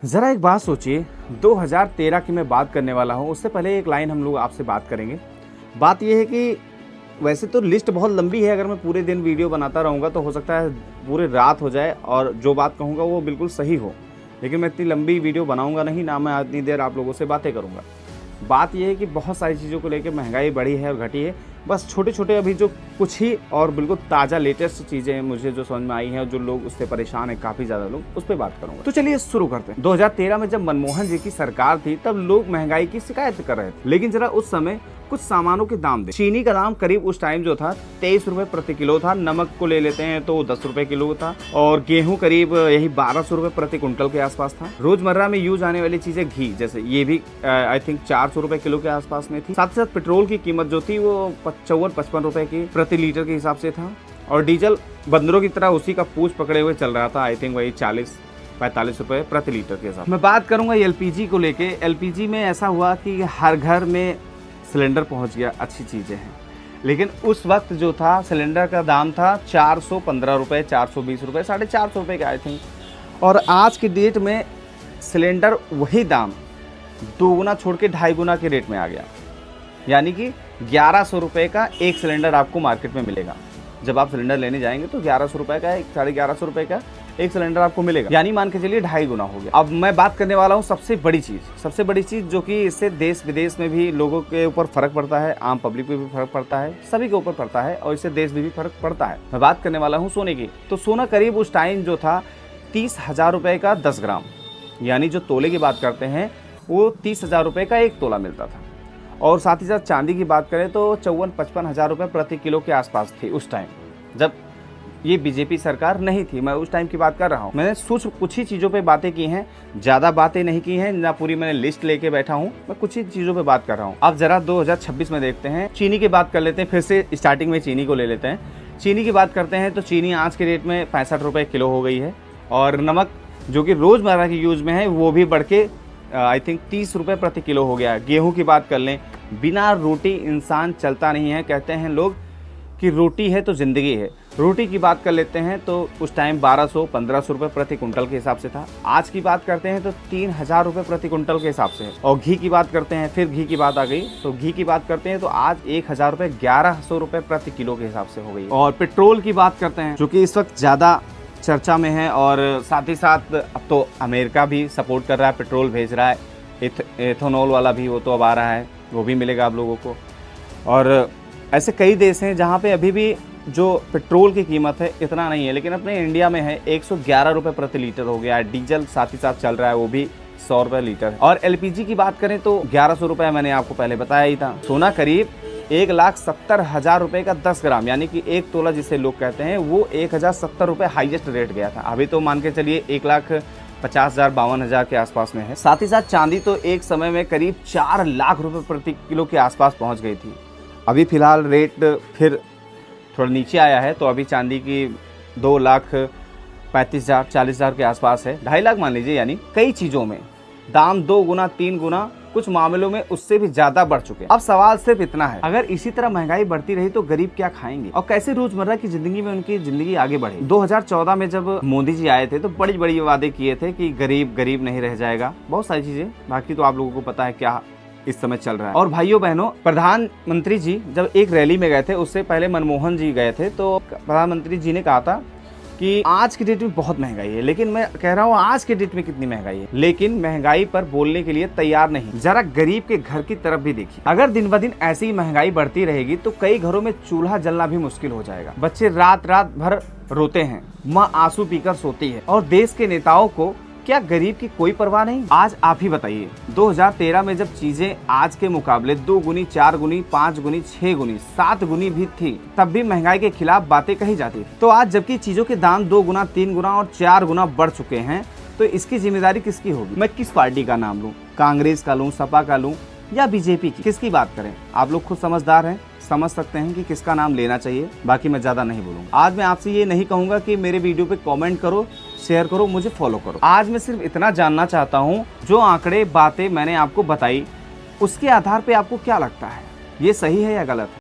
ज़रा एक बात सोचिए, 2013 की मैं बात करने वाला हूँ। उससे पहले एक लाइन हम लोग आपसे बात करेंगे। बात यह है कि वैसे तो लिस्ट बहुत लंबी है, अगर मैं पूरे दिन वीडियो बनाता रहूँगा तो हो सकता है पूरे रात हो जाए और जो बात कहूँगा वो बिल्कुल सही हो, लेकिन मैं इतनी लंबी वीडियो बनाऊँगा नहीं, ना मैं इतनी देर आप लोगों से बातें करूँगा। बात यह है कि बहुत सारी चीज़ों को लेकर महंगाई बढ़ी है और घटी है। बस छोटे छोटे अभी जो कुछ ही और बिल्कुल ताज़ा लेटेस्ट चीज़ें मुझे जो समझ में आई हैं और जो लोग उससे परेशान हैं, काफ़ी ज़्यादा लोग, उस पर बात करूँगा। तो चलिए शुरू करते हैं। 2013 में जब मनमोहन जी की सरकार थी तब लोग महंगाई की शिकायत कर रहे थे, लेकिन जरा उस समय कुछ सामानों के दाम दे। चीनी का दाम करीब उस टाइम जो था 23 रुपए प्रति किलो था। नमक को ले लेते हैं तो 10 रुपए किलो था और गेहूं करीब यही 1200 रुपए प्रति कुंटल के आसपास था। रोजमर्रा में यूज आने वाली चीजें घी जैसे ये भी आई थिंक 400 रुपए किलो के आसपास में थी। साथ ही साथ पेट्रोल की कीमत जो थी वो 54-55 रुपए की प्रति लीटर के हिसाब से था और डीजल बंदरों की तरह उसी का पूछ पकड़े हुए चल रहा था। आई थिंक वही 40-45 रुपए प्रति लीटर के हिसाब। मैं बात करूंगा एलपीजी को लेके। एलपीजी में ऐसा हुआ कि हर घर में सिलेंडर पहुंच गया, अच्छी चीज़ें हैं, लेकिन उस वक्त जो था सिलेंडर का दाम था 415 रुपये, 420 रुपये, 450 रुपये का आई थिंक। और आज की डेट में सिलेंडर वही दाम 2 गुना छोड़ के 2.5 गुना के रेट में आ गया, यानी कि 1100 रुपये का एक सिलेंडर आपको मार्केट में मिलेगा। जब आप सिलेंडर लेने जाएंगे तो 1100 रुपये का, 1150 रुपये का एक सिलेंडर आपको मिलेगा, यानी मान के चलिए 2.5 गुना हो गया। अब मैं बात करने वाला हूँ सबसे बड़ी चीज़ जो कि इससे देश विदेश में भी लोगों के ऊपर फर्क पड़ता है, आम पब्लिक पे भी फर्क पड़ता है, सभी के ऊपर पड़ता है और इससे देश में भी फर्क पड़ता है। मैं बात करने वाला हूँ सोने की। तो सोना करीब उस टाइम जो था 30,000 रुपये का 10 ग्राम, यानी जो तोले की बात करते हैं वो 30,000 रुपये का एक तोला मिलता था। और साथ ही साथ चांदी की बात करें तो 54-55 हज़ार रुपये प्रति किलो के आसपास थी उस टाइम, जब ये बीजेपी सरकार नहीं थी। मैं उस टाइम की बात कर रहा हूँ। मैंने कुछ ही चीज़ों पे बातें की हैं, ज़्यादा बातें नहीं की हैं, ना पूरी मैंने लिस्ट लेके बैठा हूँ, मैं कुछ ही चीज़ों पे बात कर रहा हूँ। अब ज़रा 2026 में देखते हैं। चीनी की बात कर लेते हैं, फिर से स्टार्टिंग में चीनी को ले लेते हैं। चीनी की बात करते हैं तो चीनी आज के रेट में 65 रुपये किलो हो गई है और नमक जो कि रोज़मर्रा की यूज़ में है वो भी बढ़ के आई थिंक 30 रुपये प्रति किलो हो गया है। गेहूँ की बात कर लें, बिना रोटी इंसान चलता नहीं है, कहते हैं लोग कि रोटी है तो ज़िंदगी है। रोटी की बात कर लेते हैं तो उस टाइम 1200-1500 रुपये प्रति कुंटल के हिसाब से था। आज की बात करते हैं तो 3000 रुपये प्रति कुंटल के हिसाब से है। और घी की बात करते हैं, फिर घी की बात आ गई तो घी की बात करते हैं तो आज 1000 रुपये 1100 रुपये प्रति किलो के हिसाब से हो गई। और पेट्रोल की बात करते हैं जो कि इस वक्त ज़्यादा चर्चा में है और साथ ही साथ अब तो अमेरिका भी सपोर्ट कर रहा है, पेट्रोल भेज रहा है। एथेनॉल वाला भी वो तो अब आ रहा है, वो भी मिलेगा आप लोगों को। और ऐसे कई देश हैं जहाँ पे अभी भी जो पेट्रोल की कीमत है इतना नहीं है, लेकिन अपने इंडिया में है 111 रुपये प्रति लीटर हो गया है। डीजल साथ ही साथ चल रहा है, वो भी 100 रुपये लीटर। और एलपीजी की बात करें तो 1100 रुपये मैंने आपको पहले बताया ही था। सोना करीब 1,70,000 रुपये का 10 ग्राम, यानी कि एक तोला जिसे लोग कहते हैं, वो 1,070 रुपये हाईएस्ट रेट गया था। अभी तो मान के चलिए 1,50,000-52,000 के आसपास में है। साथ ही साथ चांदी तो एक समय में करीब 4 लाख रुपये प्रति किलो के आसपास पहुँच गई थी। अभी फ़िलहाल रेट फिर थोड़ा नीचे आया है, तो अभी चांदी की 2,35,000-40,000 के आसपास है, 2.5 लाख मान लीजिए। यानी कई चीज़ों में दाम 2 गुना 3 गुना, कुछ मामलों में उससे भी ज़्यादा बढ़ चुके हैं। अब सवाल सिर्फ इतना है, अगर इसी तरह महंगाई बढ़ती रही तो गरीब क्या खाएंगे और कैसे रोजमर्रा की जिंदगी में उनकी जिंदगी आगे बढ़े। 2014 में जब मोदी जी आए थे तो बड़ी बड़ी वादे किए थे कि गरीब गरीब नहीं रह जाएगा, बहुत सारी चीज़ें, बाकी तो आप लोगों को पता है क्या इस समय चल रहा है। और भाइयों बहनों, प्रधानमंत्री जी जब एक रैली में गए थे, उससे पहले मनमोहन जी गए थे, तो प्रधानमंत्री जी ने कहा था कि आज की डेट में बहुत महंगाई है। लेकिन मैं कह रहा हूँ आज के डेट में कितनी महंगाई है, लेकिन महंगाई पर बोलने के लिए तैयार नहीं। जरा गरीब के घर की तरफ भी देखिए। अगर दिन ब दिन ऐसी ही महंगाई बढ़ती रहेगी तो कई घरों में चूल्हा जलना भी मुश्किल हो जाएगा। बच्चे रात रात भर रोते हैं, माँ आंसू पीकर सोती है और देश के नेताओं को क्या गरीब की कोई परवाह नहीं। आज आप ही बताइए, 2013 में जब चीजें आज के मुकाबले 2 गुनी, 4 गुनी, 5 गुनी, 6 गुनी, 7 गुनी भी थी, तब भी महंगाई के खिलाफ बातें कही जाती थी। तो आज जबकि चीजों के दाम 2 गुना, 3 गुना और 4 गुना बढ़ चुके हैं, तो इसकी जिम्मेदारी किसकी होगी? मैं किस पार्टी का नाम लूं? कांग्रेस का लूं, सपा का लूं या बीजेपी की? किसकी बात करें? आप लोग खुद समझदार हैं, समझ सकते हैं कि किसका नाम लेना चाहिए। बाकी मैं ज़्यादा नहीं बोलूँगा। आज मैं आपसे ये नहीं कहूँगा कि मेरे वीडियो पे कमेंट करो, शेयर करो, मुझे फॉलो करो। आज मैं सिर्फ इतना जानना चाहता हूँ, जो आंकड़े बातें मैंने आपको बताई उसके आधार पे आपको क्या लगता है, ये सही है या गलत है?